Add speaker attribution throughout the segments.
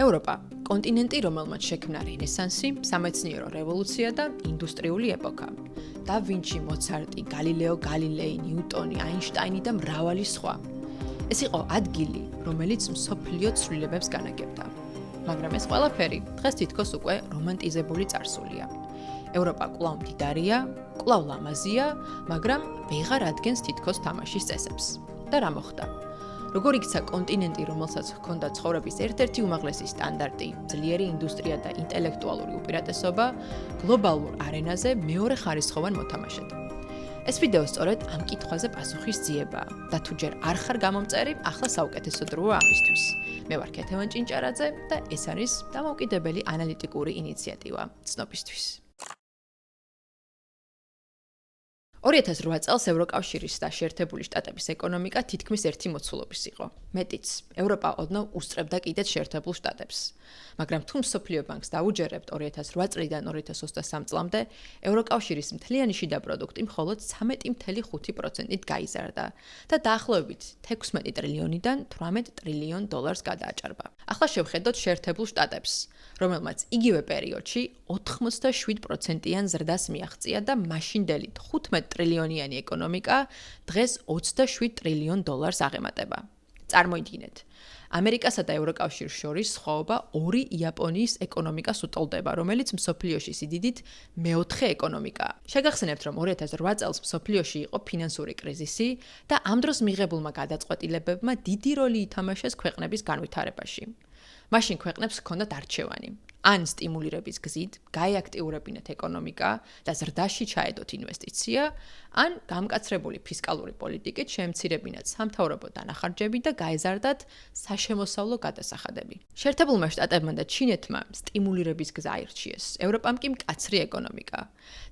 Speaker 1: ევროპა, კონტინენტი, რომელმაც შექმნა რენესანსი, სამეცნიერო რევოლუცია და ინდუსტრიული ეპოქა. და ვინჩი, მოცარტი, გალილეო გალილეი, ნიუტონი, აინშტაინი და მრავალი სხვა. ეს იყო ადგილი, რომელიც მსოფლიო ცვლილებებს განაგებდა. მაგრამ ეს ყველაფერი დღეს თითქოს უკვე რომანტიზებული წარსულია. ევროპა კვლავ მდიდარია, კვლავ ლამაზია, მაგრამ ვეღარ ადგენს თითქოს თამაშის წესებს. და რა მოხდა? როგორ იქცა კონტინენტი, რომელსაც ჰქონდა ცხოვრების ერთ-ერთი უმაღლესი სტანდარტი, ძლიერი ინდუსტრია და ინტელექტუალური უპირატესობა, გლობალურ არენაზე მეორე ხარისხოვან მოთამაშედ. ეს ვიდეო სწორედ ამ კითხვაზე პასუხის ძიებაა და თუ ჯერ არ ხარ გამომწერი, ახლა საუკეთესო დროა ამისთვის. მე ვარ ქეთევან ჭინჭარაძე და ეს არის დამოუკიდებელი ანალიტიკური ინიციატივა ცნობისთვის. 2008 წელს ევროკავშირის და შეერთებული შტატების ეკონომიკა თითქმის ერთი მოცულობის იყო. მეტიც, ევროპა ოდნავ უსწრებდა კიდეც შეერთებულ შტატებს. მაგრამ თუ მსოფლიო ბანკს დაუჯერებთ 2008 წლიდან 2023 წლამდე, ევროკავშირის მთლიანი შიდა პროდუქტი მხოლოდ 13.5%-ით გაიზარდა და დაახლოებით 16 ტრილიონიდან 18 ტრილიონ დოლარს გადააჭარბა. ახლა შევხედოთ შეერთებულ შტატებს, რომელმაც იგივე პერიოდში 87%-იან ზრდას მიაღწია და მაშინდელი 15 ტრილიონიანი ეკონომიკა დღეს 27 ტრილიონ დოლარს აღემატება. წარმოიდგინეთ, ამერიკასა და ევროკავშირს შორის სხვაობა 2 იაპონიის ეკონომიკას უტოლდება, რომელიც მსოფლიოში სიდიდით მეოთხე ეკონომიკაა. შეგახსენებთ, რომ 2008 წელს მსოფლიოში იყო ფინანსური კრიზისი და ამ დროს მიღებულმა გადაწყვეტილებებმა დიდი როლი ითამაშეს ქვეყნების განვითარებაში. მაშინ ქვეყნებს ჰქონდათ არჩევანი. ან სტიმულირების გზით გაეაქტიურებინათ ეკონომიკა და ზრდაში ჩაედოთ ინვესტიცია, ან გამკაცრებული ფისკალური პოლიტიკით შეემცირებინათ სამთავრობო დანახარჯები და გაეზარდათ საშემოსავლო გადასახადები. შეერთებულმა შტატებმა და ჩინეთმა სტიმულირების გზა აირჩიეს, ევროპამ კი მკაცრი ეკონომიკა.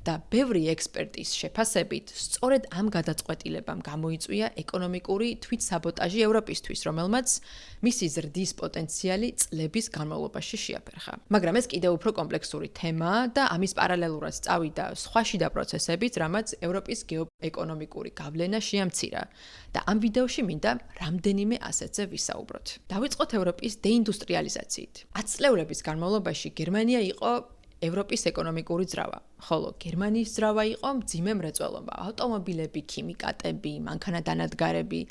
Speaker 1: და ბევრი ექსპერტის შეფასებით, სწორედ ამ გადაწყვეტილებამ გამოიწვია ეკონომიკური თვითსაბოტაჟი ევროპისთვის, რომელმაც მისი ზრდის პოტენციალი წლების განმავლობაში შეაფერხა. მაგრამ ეს კიდევ უფრო კომპლექსური თემაა და ამის პარალელურად წავიდა სხვა შიდა პროცესებიც, რამაც ევროპის გეოეკონომიკური გავლენა შეამცირა. და ამ ვიდეოში მინდა რამდენიმე ასეთზე ვისაუბროთ. დავიწყოთ ევროპის დეინდუსტრიალიზაციით. 10 წლების განმავლობაში გერმანია იყო ევროპის ეკონომიკური ძრავა, ხოლო გერმანიის ძრავა იყო მძიმე მრეწველობა, ავტომობილები, ქიმიკატები, მანქანადანადგარები,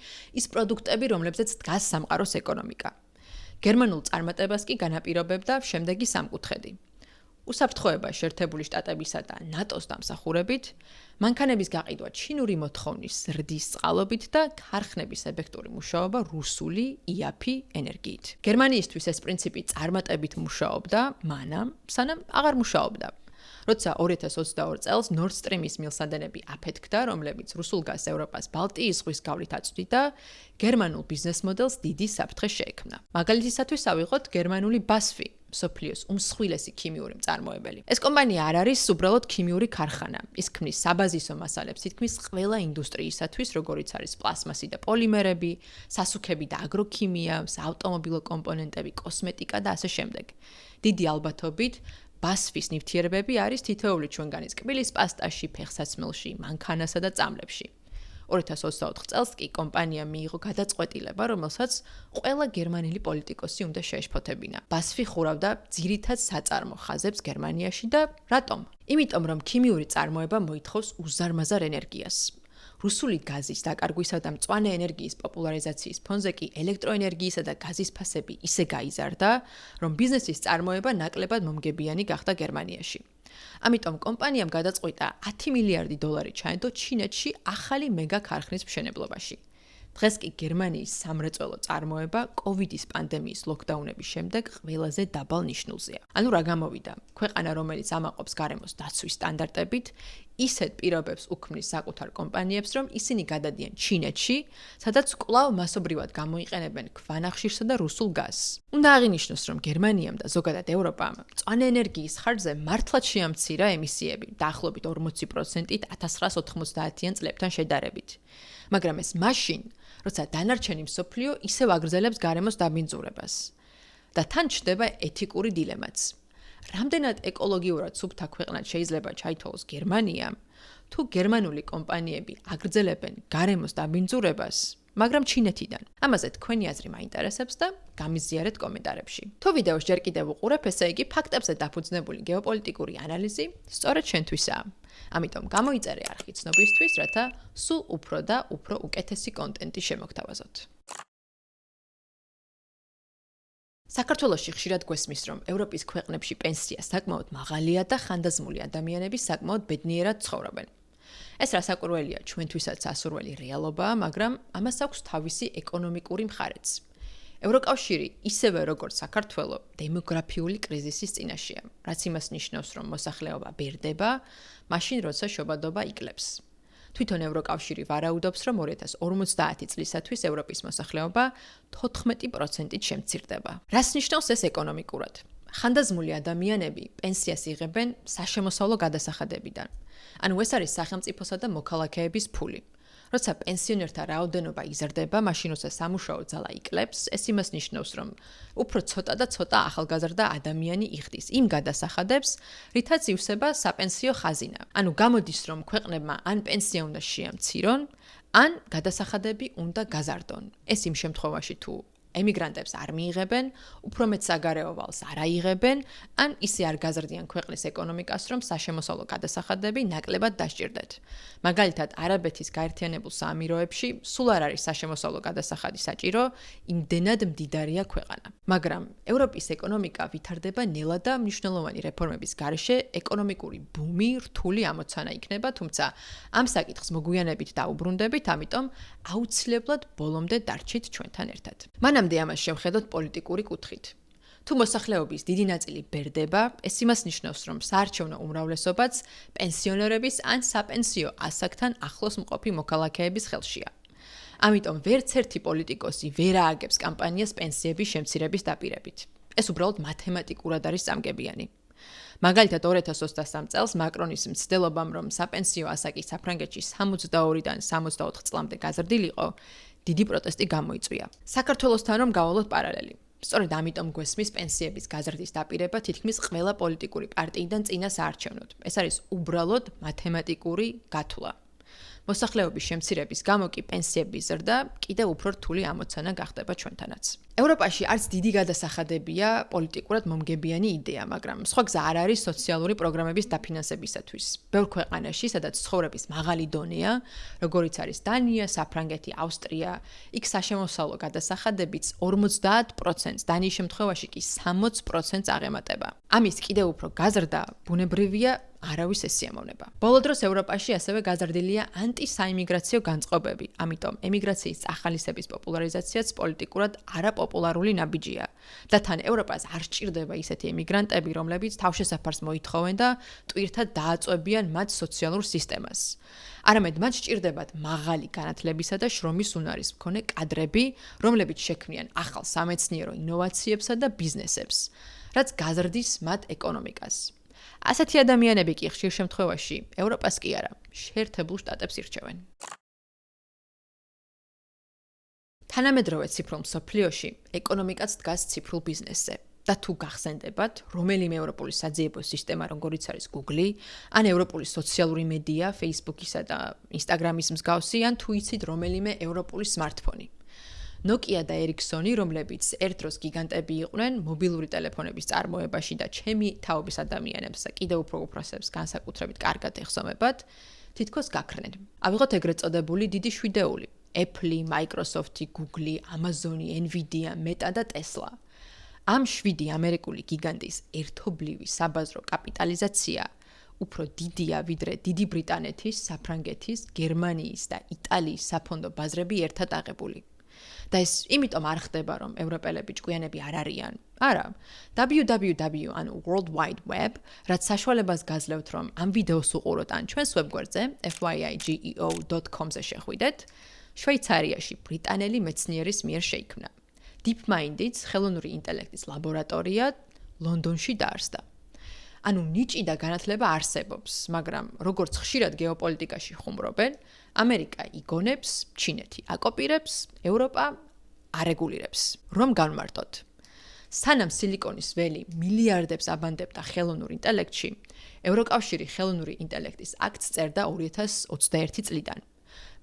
Speaker 1: ის პროდუქტები, რომლებზეც დგას სამყაროს ეკონომიკა. გერმანულ წარმატებას კი განაპირობებდა შემდეგი სამკუთხედი. უსაფრთხოება შეერთებული შტატებისა და ნატოს დამსახურებით, მანქანების გაყიდვა ჩინური მოთხოვნის ზრდის წყალობით და ქარხნების ეფექტური მუშაობა რუსული იაფი ენერგიით. გერმანიისთვის ეს პრინციპი წარმატებით მუშაობდა, მანამ, სანამ აღარ მუშაობდა. როცა 2022 წელს Nord Stream-ის მილსადენები აფეთქდა, რომლებიც რუსულ გაზს ევროპას ბალტიის ზღვის გავლით აწვდიდა, გერმანულ ბიზნეს მოდელს დიდი საფრთხე შეექმნა. მაგალითისათვის ავიღოთ გერმანული BASF, მსოფლიოს უმსხვილესი ქიმიური მწარმოებელი. ეს კომპანია არ არის უბრალოდ ქიმიური ქარხანა. ის ქმნის საბაზისო მასალებს თითქმის ყველა ინდუსტრიისათვის, როგორიც არის პლასმასი და პოლიმერები, სასუქები და აგროქიმია, საავტომობილო კომპონენტები, კოსმეტიკა და ასე შემდეგ. დიდი ალბათობით BASF-ის ნივთიერებები არის თითოეული ჩვენგანის კბილის პასტაში, ფეხსაცმელში, მანქანასა და წამლებში. 2024 წელს კი კომპანია მიიღო გადაწყვეტილება, რომელსაც ყველა გერმანელი პოლიტიკოსი უნდა შეეშფოთებინა. BASF ხურავდა ძირითად საწარმო ხაზებს გერმანიაში და რატომ? იმიტომ, რომ ქიმიური წარმოება მოითხოვს უზარმაზარ ენერგიას. რუსული გაზის დაკარგვისა და მწვანე ენერგიის პოპულარიზაციის ფონზე კი ელექტროენერგიისა და გაზის ფასები ისე გაიზარდა, რომ ბიზნესის წარმოება ნაკლებად მომგებიანი გახდა გერმანიაში. ამიტომ კომპანიამ გადაწყვიტა 10 მილიარდი დოლარი ჩაედო ჩინეთში ახალი მეგა ქარხნის მშენებლობაში. დღეს კი გერმანიის სამრეწველო წარმოება COVID-ის პანდემიის ლოკდაუნების შემდეგ ყველაზე დაბალ ნიშნულზეა. ანუ რა გამოვიდა? ქვეყანა, რომელიც ამაყობს გარემოს დაცვის სტანდარტებით, ისეთ პირობებს უქმნის საკუთარ კომპანიებს, რომ ისინი გადადიან ჩინეთში, სადაც კვლავ მასობრივად გამოიყენებენ ქვანახშირსა და რუსულ გაზს. უნდა აღინიშნოს, რომ გერმანიამ და ზოგადად ევროპამ მწვანე ენერგიის ხარჯზე მართლაც შეამცირა ემისიები, დაახლოებით 40%-ით 1990-იან წლებთან შედარებით. მაგრამ ეს მაშინ, როცა დანარჩენი მსოფლიო ისევ აგრძელებს გარემოს დაბინძურებას. და თან ჩნდება ეთიკური დილემაც. რამდენად ეკოლოგიურად სუფთა ქვეყნად შეიძლება ჩაითვალოს გერმანია, თუ გერმანული კომპანიები აგრძელებენ გარემოს დაბინძურებას, მაგრამ ჩინეთიდან. ამაზე თქვენი აზრი მაინტერესებს და გამიზიარეთ კომენტარებში. თუ ვიდეოს ჯერ კიდევ უყურებ, ესე იგი ფაქტებზე დაფუძნებული გეოპოლიტიკური ანალიზი სწორედ შენთვისაა. ამიტომ გამოიწერე არხი ცნობისთვის, რათა სულ უფრო და უფრო უკეთესი კონტენტი შემოგთავაზოთ. საქართველოში ხშირად გვესმის, რომ ევროპის ქვეყნებში პენსია საკმაოდ მაღალია და ხანდაზმული ადამიანები საკმაოდ ბედნიერად ცხოვრობენ. ეს რასაკვირველია ჩვენთვისაც ასურველი რეალობაა, მაგრამ ამას აქვს თავისი ეკონომიკური მხარეც. ევროკავშირი ისევე როგორც საქართველო დემოგრაფიული კრიზისის წინაშეა, რაც იმას ნიშნავს, რომ მოსახლეობა ბერდება, მაშინ როცა შობადობა იკლებს. თვითონ ევროკავშირი ვარაუდობს, რომ 2050 წლისათვის ევროპის მოსახლეობა 14%-ით შემცირდება. რას ნიშნავს ეს ეკონომიკურად? ხანდაზმული ადამიანები პენსიას იღებენ საშემოსავლო გადასახადებიდან. ანუ ეს არის სახელმწიფოსა და მოქალაქეების ფული. როცა პენსიონერთა რაოდენობა იზრდება, მაშინ როცა სამუშაო ძალა იკლებს, ეს იმას ნიშნავს, რომ უფრო ცოტა და ცოტა ახალგაზრდა ადამიანი იხდის იმ გადასახადებს, რითაც ივსება საპენსიო ხაზინა. ანუ გამოდის, რომ ქვეყნებმა ან პენსია უნდა შეამცირონ, ან გადასახადები უნდა გაზარდონ. ეს იმ შემთხვევაში თუ ემიგრანტებს არ მიიღებენ, უფრო მეტ საგარეო ვალს არ აიღებენ, ან ისე არ გაზრდიან ქვეყნის ეკონომიკას, რომ საშემოსავლო გადასახადები ნაკლებად დასჭირდეთ. მაგალითად, არაბეთის გაერთიანებულ საამიროებში სულ არ არის საშემოსავლო გადასახადი საჭირო, იმდენად მდიდარია ქვეყანა. მაგრამ ევროპის ეკონომიკა ვითარდება ნელა და მნიშვნელოვანი რეფორმების გარეშე ეკონომიკური ბუმი, რთული ამოცანა იქნება, თუმცა ამ საკითხს მოგვიანებით დაუბრუნდებით, ამიტომ აუცილებლად ბოლომდე დარჩით ჩვენთან ერთად. მანამდე ამას შევხედოთ პოლიტიკური კუთხით. თუ მოსახლეობის დიდი ნაწილი ბერდება, ეს იმას ნიშნავს, რომ საარჩევნო უმრავლესობაც პენსიონერების ან საპენსიო ასაკთან ახლოს მყოფი მოქალაქეების ხელშია. ამიტომ ვერც ერთი პოლიტიკოსი ვერ ააგებს კამპანიას პენსიების შემცირების დაპირებით. ეს უბრალოდ მათემატიკურად არის წამგებიანი. მაგალითად 2023 წელს მაკრონის მცდელობამ, რომ საპენსიო ასაკი საფრანგეთში 62-დან 64 წლამდე გაზრდილიყო, დიდი პროტესტი გამოიწვია. საქართველოსთან რომ გავალოთ პარალელი. სწორედ ამიტომ გვესმის პენსიების გაზრდის დაპირება თითქმის ყველა პოლიტიკური პარტიიდან წინა საარჩევნოდ. ეს არის უბრალოდ მათემატიკური გათვლა. მოსახლეობის შემცირების გამო კი პენსიების ზრდა კიდევ უფრო რთული ამოცანა გახდება ჩვენთანაც. ევროპაში არც დიდი გადასახადებია პოლიტიკურად მომგებიანი იდეა, მაგრამ სხვა გზა არ არის სოციალური პროგრამების დაფინანსებისათვის. ბევრ ქვეყანაში, სადაც ცხოვრების მაღალი დონეა, როგორიც არის დანია, საფრანგეთი, ავსტრია, იქ საშემოსავლო გადასახადებიც 50%, დანიის შემთხვევაში კი 60%-ს აღემატება. ამის კიდევ უფრო გაზრდა ბუნებრივია არავის ესიამოვნება. ბოლო დროს ევროპაში ასევე გაზრდილია ანტისაიმიგრაციო განწყობები, ამიტომ ემიგრაციის წახალისების პოპულარიზაციაც პოლიტიკურად არაპოპულარული ნაბიჯია. და თან ევროპას არ სჭირდება ისეთი ემიგრანტები, რომლებიც თავშესაფარს მოითხოვენ და ტვირთად დააწვევიან მათ სოციალურ სისტემას. არამედ მათ სჭირდებათ მაღალი განათლებისა და შრომის უნარის მქონე კადრები, რომლებიც შექმნიან ახალ სამეცნიერო ინოვაციებსა და ბიზნესებს, რაც გაზრდის მათ ეკონომიკას. ასეთი ადამიანები კი ხშირ შემთხვევაში ევროპას კი არა, შეერთებულ შტატებს ირჩევენ. თანამედროვე ციფრულ მსოფლიოში ეკონომიკაც დგას ციფრულ ბიზნესზე. და თუ გახსენდებათ, რომელიმე ევროპული საძიებო სისტემა, როგორიც არის Google, ან ევროპული სოციალური მედია, Facebook-ისა და Instagram-ის მსგავსი, ან თუ იცით რომელიმე ევროპული smartphone. Nokia და Ericsson-ი, რომლებიც ერთ დროს გიგანტები იყვნენ მობილური ტელეფონების წარმოებაში და ჩემი თაობის ადამიანებს და კიდევ უფრო უფროსებს განსაკუთრებით კარგად ეხსომებათ, თითქოს გაქრნენ. ავიღოთ ეგრეთ წოდებული დიდი შვიდეული: Apple, Microsoft, Google, Amazon, Nvidia, Meta და Tesla. ამ 7 ამერიკული გიგანტის ერთობლივი საბაზრო კაპიტალიზაცია უფრო დიდია ვიდრე დიდი ბრიტანეთის, საფრანგეთის, გერმანიის და იტალიის საფონდო ბაზრები ერთად აღებული. და ეს იმიტომ არ ხდება, რომ ევროპელები ჭკვიანები არ არიან. არა, www ან World Wide Web, რაც საშუალებას გაძლევთ, რომ ამ ვიდეოს უყუროთ ან ჩვენს ვებგვერდზე fyigeo.com-ზე შეხვიდეთ, შვეიცარიაში ბრიტანელი მეცნიერის მიერ შეიქმნა. DeepMind-იც ხელოვნური ინტელექტის ლაბორატორია ლონდონში დაარსდა. ანუ ნიჭი და განათლება არსებობს, მაგრამ როგორც ხშირად გეოპოლიტიკაში ხუმრობენ, ამერიკა იგონებს, ჩინეთი აკოპირებს, ევროპა არეგულირებს. რომ განმარტოთ, სანამ სილიკონის ველი მილიარდებს აბანდებდა ხელოვნურ ინტელექტში, ევროკავშირი ხელოვნური ინტელექტის აქტს წერდა 2021 წლიდან.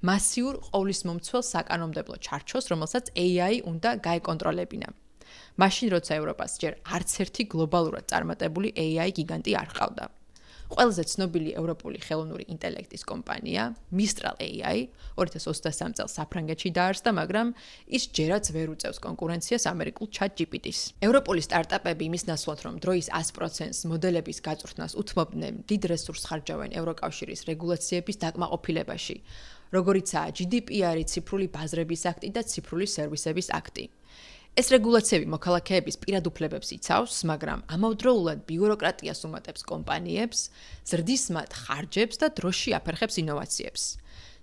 Speaker 1: მასიურ ყოვლისმომცველ საკანონმდებლო ჩარჩოს, რომელსაც AI უნდა გაეკონტროლებინა. მაშინ როცა ევროპას ჯერ არც ერთი გლობალურად წარმატებული AI გიგანტი არ ჰყავდა. ყველაზე ცნობილი ევროპული ხელოვნური ინტელექტის კომპანია, Mistral AI, 2023 წელს საფრანგეთში დაარსდა, მაგრამ ის ჯერაც ვერ უწევს კონკურენციას ამერიკულ ChatGPT-ს. ევროპული სტარტაპები იმის ნაცვლად, რომ დროის 100%-ს მოდელების გაწვრთნას უთმობდნენ, დიდ რესურსს ხარჯავენ ევროკავშირის რეგულაციების დაკმაყოფილებაში, როგორიცაა GDPR-ი, ციფრული ბაზრების აქტი და ციფრული სერვისების აქტი. ეს რეგულაციები მოქალაქეების პირად უფლებებს იცავს, მაგრამ ამავდროულად ბიუროკრატიას უმატებს კომპანიებს, ზრდის მათ ხარჯებს და დროში აფერხებს ინოვაციებს.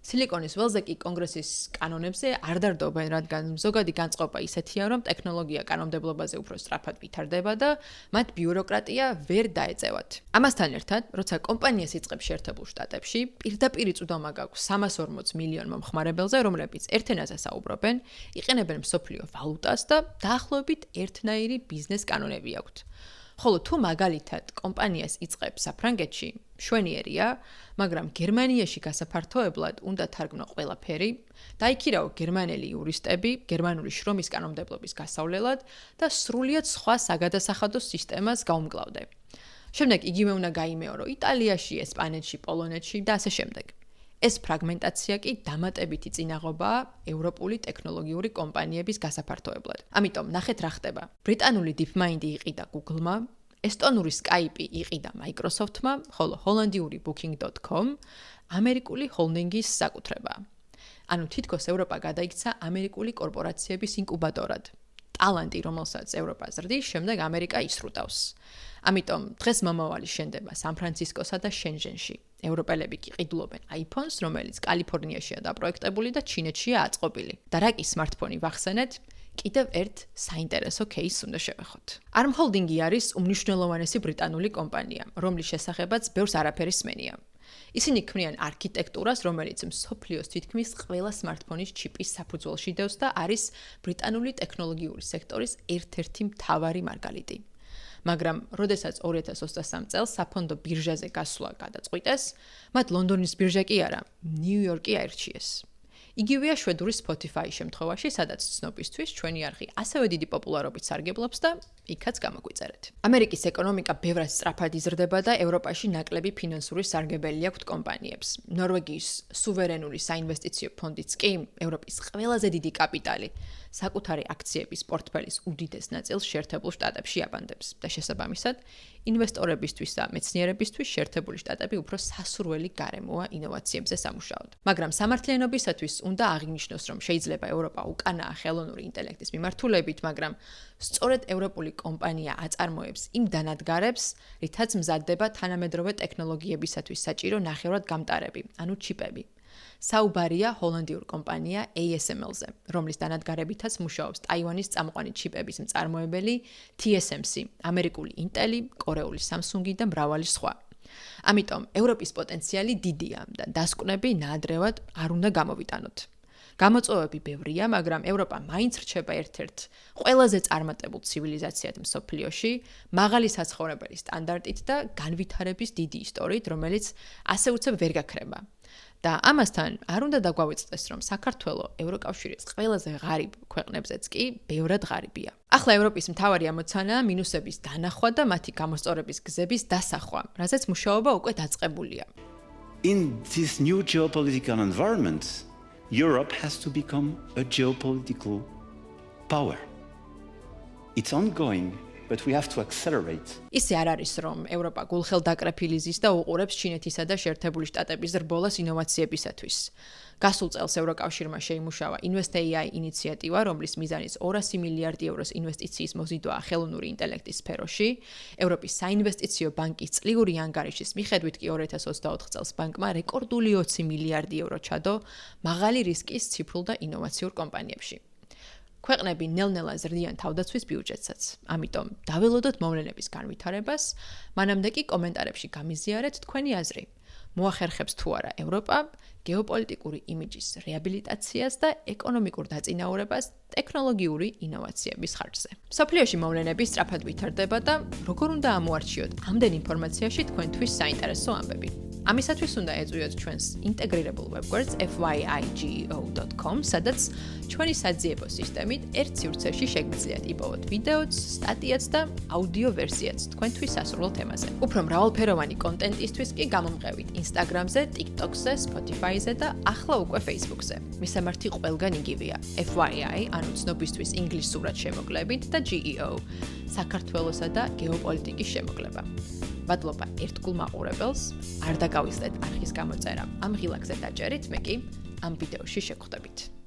Speaker 1: სილიკონის ველზე კი კონგრესის კანონებზე არ დარდობენ, რადგან ზოგადი განწყობა ისეთია, რომ ტექნოლოგია კანონმდებლობაზე უფრო სწრაფად ვითარდება და მათ ბიუროკრატია ვერ დაეწევათ. ამასთან ერთად, როცა კომპანიას იწყებს შეერთებულ შტატებში, პირდაპირ წვდომა გაქვს 340 მილიონ მომხმარებელზე, რომლებიც ერთ ენაზე საუბრობენ, იყენებენ მსოფლიო ვალუტას და დაახლოებით ერთნაირი ბიზნეს კანონები აქვთ. ხოლო თუ მაგალითად კომპანიას იწყებს საფრანგეთში, შვენიერია, მაგრამ გერმანიაში გასაფართოებლად უნდა თარგმნო ყველაფერი, დაიქირავო გერმანელი იურისტები, გერმანული შრომის კანონმდებლობის გასავლელად და სრულიად სხვა საგადასახადო სისტემას გაუმკლავდე. შემდეგ იგივე უნდა გაიმეორო იტალიაში, ესპანეთში, პოლონეთში და ასე შემდეგ. ეს ფრაგმენტაცია კი დამატებითი წინაღობაა ევროპული ტექნოლოგიური კომპანიების გასაფართოებლად. ამიტომ ნახეთ რა ხდება. ბრიტანული DeepMind იყიდა Google-მა, ესტონური Skype იყიდა Microsoft-მა, ხოლო ჰოლანდიური Booking.com ამერიკული ჰოლდინგის საკუთრებაა. ანუ თითქოს ევროპა გადაიქცა ამერიკული კორპორაციების ინკუბატორად. ტალანტი, რომელსაც ევროპა ზრდის, შემდეგ ამერიკა ისრუტავს. ამიტომ დღეს მომავალი შენდება სან-ფრანცისკოსა და შენჟენში. ევროპელები კი ყიდულობენ iPhone-ს, რომელიც კალიფორნიაშია დაპროექტებული და ჩინეთშია აწყობილი. და რა კი smartphone-ი ვახსენეთ, კიდევ ერთ საინტერესო кейსს უნდა შევეხოთ. ARM Holding-ი არის უმნიშვნელოვანესი ბრიტანული კომპანია, რომლის შესახებაც ბევრს არაფერი სმენია. ისინი ქმნიან არქიტექტურას, რომელიც მსოფლიოს თითქმის ყველა smartphone-ის ჩიპის საფუძველში დევს და არის ბრიტანული ტექნოლოგიური სექტორის ერთ-ერთი მთავარი მარგალიტი. მაგრამ, როდესაც 2023 წელს საფონდო ბირჟაზე გასვლა გადაწყვიტეს, მათ ლონდონის ბირჟა კი არა, ნიუ-იორკი აირჩიეს. იგივეა შვედური Spotify-ის შემთხვევაში, სადაც ცნობისთვის ჩვენი არხი ასევე დიდი პოპულარობით სარგებლობს და იქაც გამოგვიწერეთ. ამერიკის ეკონომიკა ბევრად სწრაფად იზრდება და ევროპაში ნაკლები ფინანსური სარგებელი აქვთ კომპანიებს. ნორვეგიის სუვერენული საინვესტიციო ფონდიც კი ევროპის ყველაზე დიდი კაპიტალი საკუთარი აქციების პორტფელის უდიდეს ნაწილს შეერთებულ შტატებში აბანდებს და შესაბამისად ინვესტორებისთვის და მეცნიერებისთვის შეერთებული შტატები უფრო სასურველი გარემოა ინოვაციებზე სამუშაოდ. მაგრამ სამართლიანობისათვის უნდა აღინიშნოს, რომ შეიძლება ევროპა უკანაა ხელოვნური ინტელექტის მიმართულებით, მაგრამ სწორედ ევროპული კომპანია აწარმოებს იმ დანადგარებს, რითაც მზადდება თანამედროვე ტექნოლოგიებისათვის საჭირო ნახევრად გამტარები, ანუ ჩიპები. საუბარია ჰოლანდიურ კომპანია ASML-ზე, რომლის დანადგარებითაც მუშაობს ტაივანის წამყვანი ჩიპების მწარმოებელი TSMC, ამერიკული Intel, კორეული Samsung და მრავალი სხვა. ამიტომ ევროპის პოტენციალი დიდია და დასკვნები ნაადრევად არ უნდა გამოვიტანოთ. გამოწვევები ბევრია, მაგრამ ევროპა მაინც რჩება ერთ-ერთ ყველაზე წარმატებულ ცივილიზაციად მსოფლიოში, მაღალი საცხოვრებელი სტანდარტით და განვითარების დიდი ისტორიით, რომელიც ასე უცებ ვერ გაქრება. და ამასთან არ უნდა დაგვავიწყდეს, რომ საქართველო ევროკავშირის ყველაზე ღარიბ ქვეყნებზეც კი ბევრად ღარიბია. ახლა ევროპის მთავარი ამოცანაა მინუსების დანახვა და მათი გამოსწორების გზების დასახვა, რაზეც მუშაობა უკვე დაწყებულია.
Speaker 2: In this new geopolitical environment, Europe has to become a geopolitical power. It's ongoing, but we have to accelerate.
Speaker 1: ისე არ არის, რომ ევროპა გულხელდაკრეფილი ზის და უყურებს ჩინეთისა და შეერთებული შტატების რბოლას ინოვაციებისათვის. გასულ წელს ევროკავშირმა შეიმუშავა InvestAI ინიციატივა, რომლის მიზანიც 200 მილიარდი ევროს ინვესტიციის მოზიდვაა ხელოვნური ინტელექტის სფეროში. ევროპის საინვესტიციო ბანკის წლიური ანგარიშის მიხედვით კი 2024 წელს ბანკმა რეკორდული 20 მილიარდი euро ჩადო მაღალი რისკის ციფრულ და ინოვაციურ კომპანიებში. ქვეყნები ნელ-ნელა ზრდიან თავდაცვის ბიუჯეტსაც. ამიტომ დაველოდოთ მოვლენების განვითარებას, მანამდე კი კომენტარებში გამიზიარეთ თქვენი აზრი. მოახერხებს თუ არა ევროპა გეოპოლიტიკური იმიჯის რეაბილიტაციას და ეკონომიკურ დაწინაურებას ტექნოლოგიური ინოვაციების ხარჯზე. მსოფლიოში მოვლენები სწრაფად ვითარდება და როგორ უნდა ამოარჩიოთ ამდენ ინფორმაციაში თქვენთვის საინტერესო ამბები. ამისათვის უნდა ეწვიოთ ჩვენს ინტეგრირებულ ვებგვერდს fyigeo.com, სადაც ჩვენი საძიებო სისტემით ერთ სივრცეში შეგიძლიათ იპოვოთ ვიდეოც, სტატიაც და აუდიო ვერსიაც თქვენთვის სასურველ თემაზე. უფრო მრავალფეროვანი კონტენტისთვის კი გამომყევით Instagram-ზე, TikTok-ზე, Spotify-ზე და ახლა უკვე Facebook-ზე. მისამართი ყველგან იგივეა: FYI, ანუ ცნობისთვის ინგლისურად შემოკლებით და GEO, საქართველოსა და გეოპოლიტიკის შემოკლება. მადლობა ერთგულ მაყურებელს, არ დაგავიწყდეთ არხის გამოწერა ამ ღილაკზე დაჭერით, მე კი ამ ვიდეოში შეგხვდებით.